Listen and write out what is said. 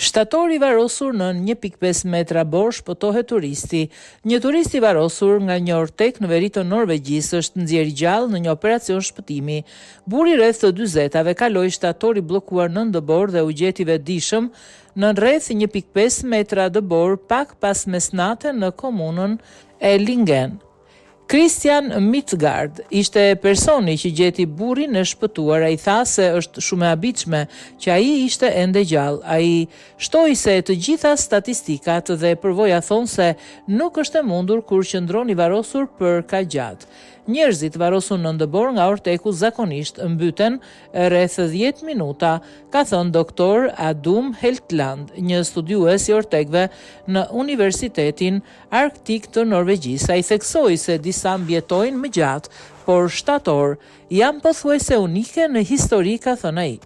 Shtatori i varosur në 1.5 metra borë shpëtohet turisti. Një turist i varosur nga një ortek në veri të Norvegjisë është nxjerrë gjallë në një operacion shpëtimi. Burri rreth të 40-ave kaloi shtatori bllokuar në ndëbor dhe u gjeti vetëdijshëm në rreth 1.5 metra dëbor pak pas mesnate në komunën e Lingen. Christian Midtgaard ishte personi që gjeti burrin e shpëtuar. Ai tha se është shumë e habitshme që ai ishte ende gjallë. Ai shtoi se të gjitha statistikat dhe përvoja thonë se nuk është e mundur kur qëndron i varosur për kaq gjatë. Njerëzit varosur në ndëbor nga orteku zakonisht mbyten rreth 10 minuta, ka thënë doktor Adum Heltland, një studiues i ortekve në Universitetin Arktik të Norvegjisë. Ai theksoi se disa mbjetojnë më gjatë, por shtator janë pothuajse unike në histori, ka thënë ai.